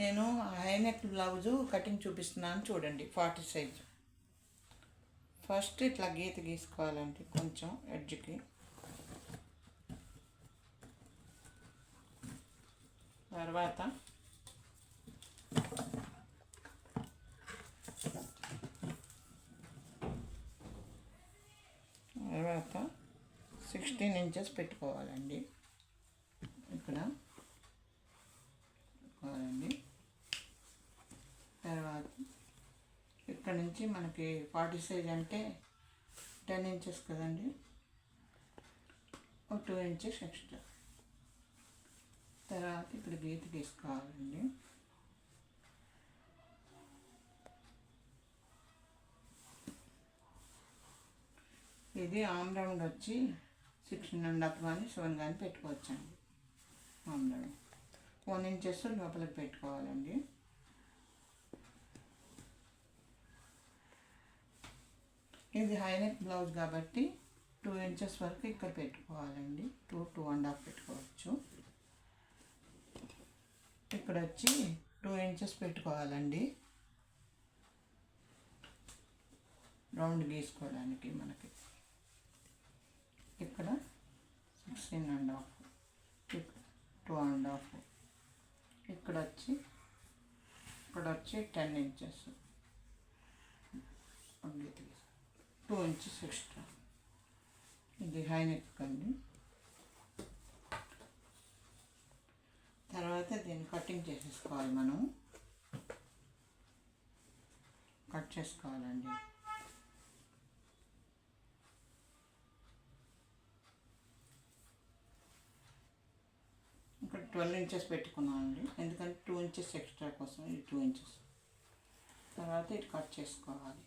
నేను high neck blouse cutting చూపిస్తున్నాను చూడండి. 40 సైజు. ఫస్ట్ ఇట్లా గీత గీసుకోవాలండి కొంచెం ఎడ్జ్కి. తర్వాత తర్వాత 16 ఇంచెస్ పెట్టుకోవాలండి. ఇక్కడ పెట్టుకోవాలండి. తర్వాత ఇక్కడ నుంచి మనకి 40 సైజ్ అంటే 10 ఇంచెస్ కదండి, ఒక 2 ఇంచెస్ ఎక్స్ట్రా. తర్వాత ఇక్కడ గీత తీసుకోవాలండి. ఇది ఆమ్ రౌండ్ వచ్చి 16.5 కానీ 7 కానీ పెట్టుకోవచ్చండి. ఆమ్ రౌండ్ 1 ఇంచెస్ లోపలికి పెట్టుకోవాలండి. ఇది హైనెక్ బ్లౌజ్ కాబట్టి 2 ఇంచెస్ వరకు ఇక్కడ పెట్టుకోవాలండి. 2.5 పెట్టుకోవచ్చు. ఇక్కడ వచ్చి 2 ఇంచెస్ పెట్టుకోవాలండి రౌండ్ గీసుకోవడానికి. మనకి ఇక్కడ 16.5, 2.5, ఇక్కడ వచ్చి 10 ఇంచెస్, 2 ఇంచెస్ ఎక్స్ట్రా. ఇది హైనెక్ అండి. తర్వాత దీన్ని కటింగ్ చేసేసుకోవాలి. మనం కట్ చేసుకోవాలండి. ఇక్కడ 12 ఇంచెస్ పెట్టుకున్నామండి, ఎందుకంటే 2 ఇంచెస్ ఎక్స్ట్రా కోసం. ఇది 2 ఇంచెస్. తర్వాత ఇది కట్ చేసుకోవాలి.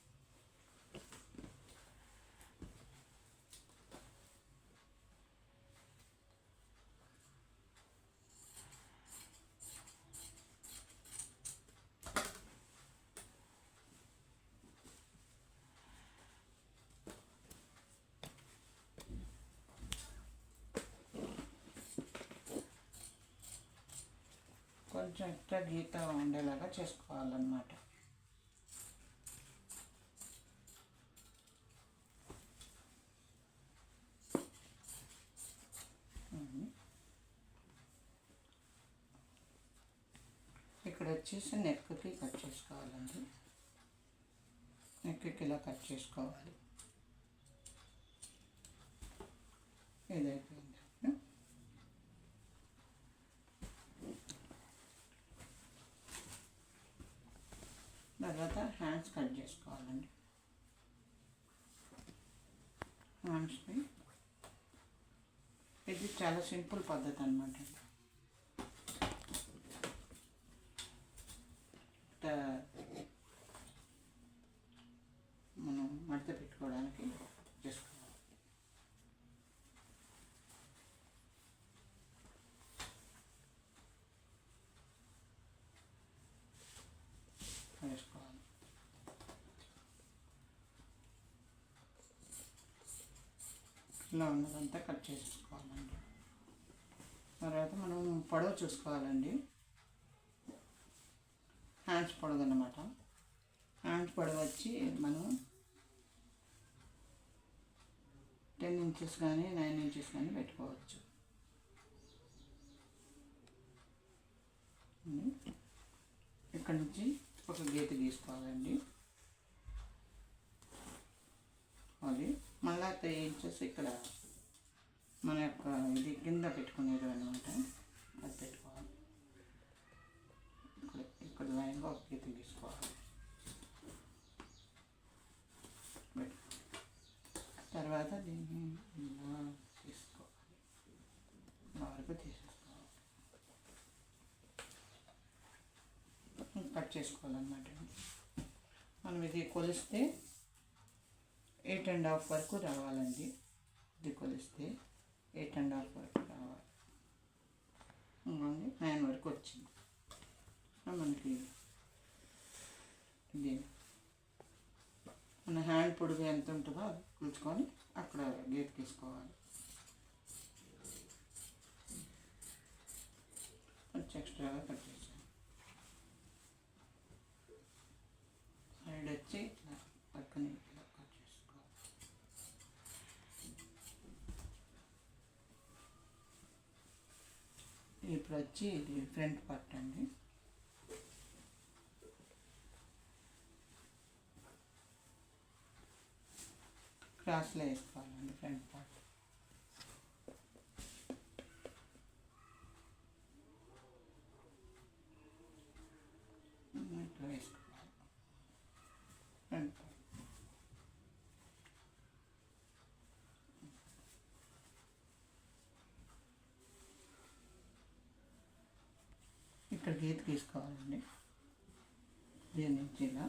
కొంచెం ఎక్స్ట్రా గీత ఉండేలాగా చేసుకోవాలన్నమాట. ఇక్కడ వచ్చేసి నెక్కి కట్ చేసుకోవాలండి. నెక్కి ఇలా కట్ చేసుకోవాలి. ఇదైపోయింది. తర్వాత హ్యాండ్స్ కట్ చేసుకోవాలండి. హ్యాండ్స్ని ఇది చాలా సింపుల్ పద్ధతి అన్నమాట. మనం మడత పెట్టుకోవడానికి చేసుకోవాలి. వేసుకోవాలి. ఇలా ఉన్నదంతా కట్ చేసుకోవాలండి. తర్వాత మనం పొడవు చూసుకోవాలండి. హ్యాండ్స్ పొడవు అన్నమాట. హ్యాండ్స్ పొడవు వచ్చి మనం 10 ఇంచెస్ కానీ 9 ఇంచెస్ కానీ పెట్టుకోవచ్చు. ఇక్కడ నుంచి ఒక గీత గీసుకోవాలండి. అది మళ్ళీ 3 ఇంచెస్ ఇక్కడ మన యొక్క ఇది కింద పెట్టుకునేది అనమాట. అది పెట్టుకోవాలి. ఇక్కడ లైన్గా ఒక గీత గీసుకోవాలి. తర్వాత దీన్ని ఇలా తీసుకోవాలి. వరకు తీసేసుకోవాలి. కట్ చేసుకోవాలన్నమాట. మనం ఇది కొలిస్తే 8.5 వరకు రావాలండి. ఇది కొలిస్తే 8.5 వరకు రావాలి. 9 వరకు వచ్చింది. మనకి ఇది మన హ్యాండ్ పొడుగు ఎంత ఉంటుందో అది కొలుచుకొని అక్కడ గీత తీసుకోవాలి. కొంచెం ఎక్స్ట్రాగా కట్ చేసాను. ఇప్పుడు వచ్చి ఇది ఫ్రంట్ పార్ట్ అండి. క్రాస్లో వేసుకోవాలండి ఫ్రంట్ పార్ట్. ఇట్లా వేసుకోవాలి ఫ్రంట్ పార్ట్. ఇక్కడ గీత గీసుకోవాలండి. దీని నుంచి ఇలా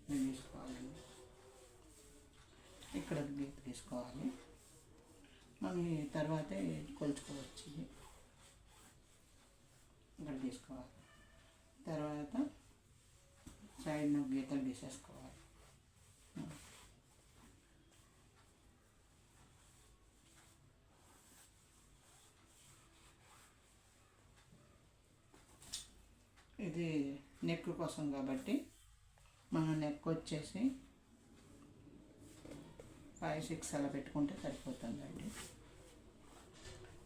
తీసుకోవాలండి. ఇక్కడ గీత తీసుకోవాలి. మనం తర్వాత కొలుచుకోవచ్చు. ఇక్కడ తీసుకోవాలి. తర్వాత సైడ్ గీతలు తీసేసుకోవాలి. ఇది నెక్ కోసం కాబట్టి మనం నెక్ వచ్చేసి 5-6 అలా పెట్టుకుంటే సరిపోతుందండి.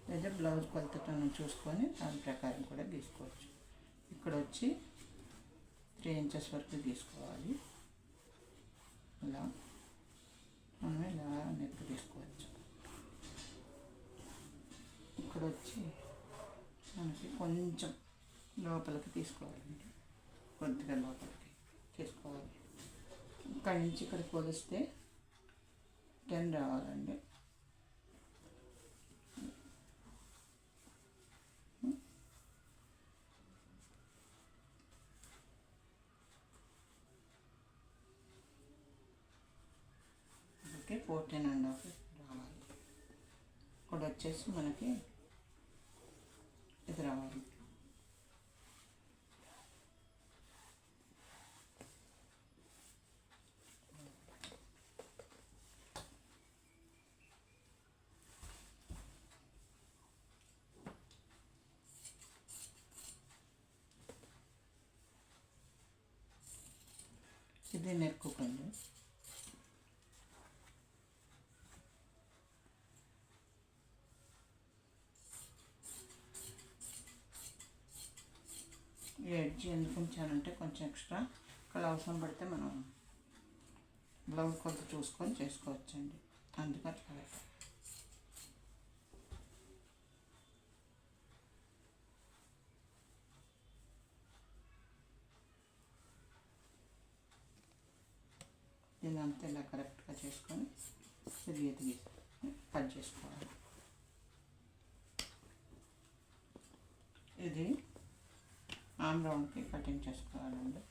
లేదా బ్లౌజ్ కొలతను చూసుకొని దాని ప్రకారం కూడా తీసుకోవచ్చు. ఇక్కడ వచ్చి 3 ఇంచెస్ వరకు తీసుకోవాలి. ఇలా మనం ఇలా నెక్ తీసుకోవచ్చు. ఇక్కడ వచ్చి మనకి కొంచెం లోపలికి తీసుకోవాలండి. కొద్దిగా లోపలికి తీసుకోవాలి. ఇక్కడి నుంచి ఇక్కడ కొలిస్తే 10 రావాలండి. ఓకే, 14.5 రావాలి. ఇక్కడ వచ్చేసి మనకి ఇది రావాలి. ఇది నెక్ కొంచెం ఎడ్జ్ ఎందుకు ఉంచానంటే కొంచెం ఎక్స్ట్రా ఇక్కడ అవసరం పడితే మనం బ్లౌజ్ కొద్ది చూసుకొని చేసుకోవచ్చండి. అందుకని అట్లా దీనంతా ఇలా కరెక్ట్గా చేసుకొని గీత కట్ చేసుకోవాలి. ఇది ఆమ్ రౌండ్కి కటింగ్ చేసుకోవాలండి.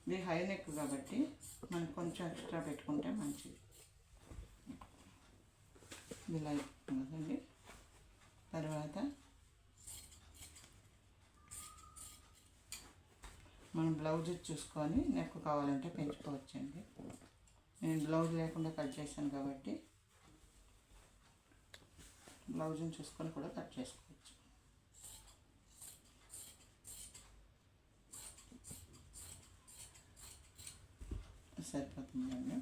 ఇది హై నెక్ కాబట్టి మనకు కొంచెం ఎక్స్ట్రా పెట్టుకుంటే మంచిది. ఇలా కదండి. తర్వాత మనం బ్లౌజ్ చూసుకొని నెక్ కావాలంటే పెంచుకోవచ్చండి. నేను బ్లౌజ్ లేకుండా కట్ చేశాను కాబట్టి బ్లౌజ్ని చూసుకొని కూడా కట్ చేసుకోవచ్చు. సరిపోతుందండి.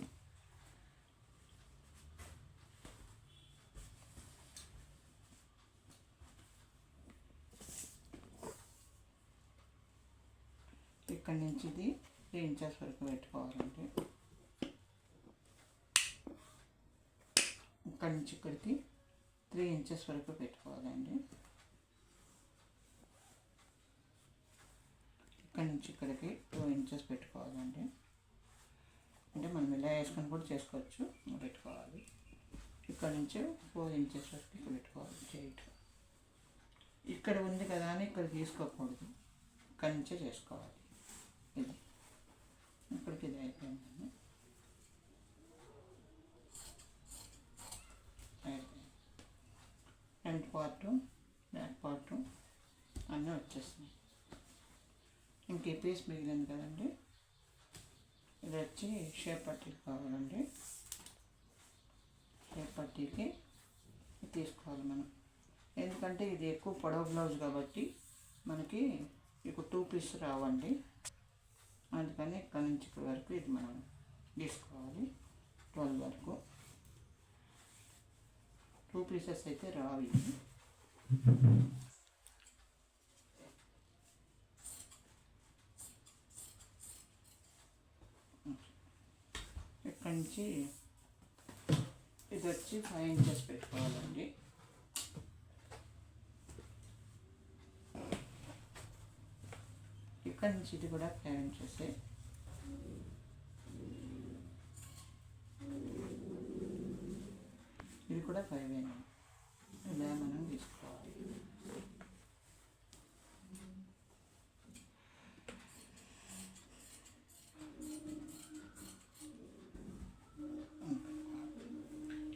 ఇక్కడి నుంచి ఇది 3 ఇంచెస్ వరకు పెట్టుకోవాలండి. ఇక్కడి నుంచి ఇక్కడికి 3 ఇంచెస్ వరకు పెట్టుకోవాలండి. ఇక్కడి నుంచి ఇక్కడికి 2 ఇంచెస్ పెట్టుకోవాలండి. అంటే మనం ఇలా వేసుకొని కూడా చేసుకోవచ్చు, పెట్టుకోవాలి. ఇక్కడ నుంచి 4 ఇంచెస్ వరకు పెట్టుకోవాలి. చేయటం ఇక్కడ ఉంది కదా అని ఇక్కడ తీసుకోకూడదు, ఇక్కడి నుంచే చేసుకోవాలి. ఇది ఇక్కడికి ఇది అయిపోయిందండి. ఫ్రంట్ పార్ట్ బ్యాక్ పార్ట్ అన్నీ వచ్చేస్తున్నాయి. ఇంక ఈ పీస్ మిగిలింది కదండి, ఇది వచ్చి షేప్ పట్టీకి కావాలండి. షేప్ పట్టీకి తీసుకోవాలి మనం. ఎందుకంటే ఇది ఎక్కువ పొడవు బ్లౌజ్ కాబట్టి మనకి ఇప్పుడు 2 పీస్ రావండి. అందుకని ఇక్కడ నుంచి ఇక్కడ వరకు ఇది మనం తీసుకోవాలి. 12 వరకు 2 పీసెస్ అయితే రావు ఇవి. ఇక్కడ నుంచి ఇది వచ్చి 5 ఇంచెస్ పెట్టుకోవాలండి. ఇక్కడ నుంచి ఇది కూడా 5 ఇంచెస్. ఇది కూడా 5 ఇలా మనం తీసుకోవాలి.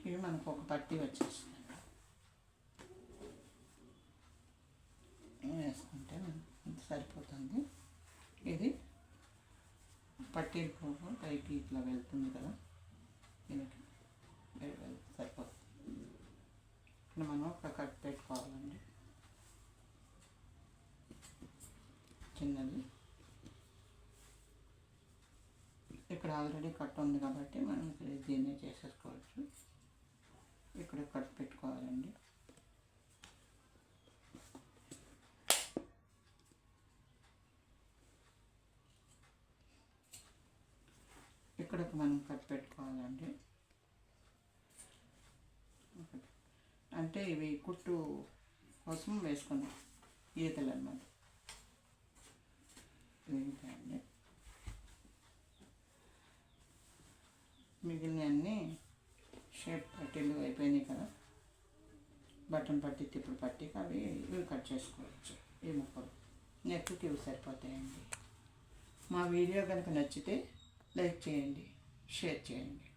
ఇవి మనకు ఒక పట్టీ వచ్చేస్తుంది. వేసుకుంటే సరిపోతుంది. ఇది పట్టీ పువ్వు పైకి ఇట్లా వెళ్తుంది కదా, దీనికి సరిపోతుంది. ఇక్కడ మనం ఒక కట్ పెట్టుకోవాలండి, చిన్నది. ఇక్కడ ఆల్రెడీ కట్ ఉంది కాబట్టి మనం ఇక్కడ దీన్నే చేసేసుకోవచ్చు. ఇక్కడ కట్ పెట్టుకోవాలండి. ఇక్కడికి మనం కట్ పెట్టుకోవాలండి. అంటే ఇవి కుట్టు కోసం వేసుకున్నాం ఈతలు అన్నమాట. అండి మిగిలినవన్నీ షేప్ పట్టీలు అయిపోయినాయి కదా, బటన్ పట్టి తిప్పుడు పట్టి అవి ఇవి కట్ చేసుకోవచ్చు. ఈ ముక్కలు నెక్కి ఇవి సరిపోతాయండి. మా వీడియో కనుక నచ్చితే లైక్ చేయండి, షేర్ చేయండి.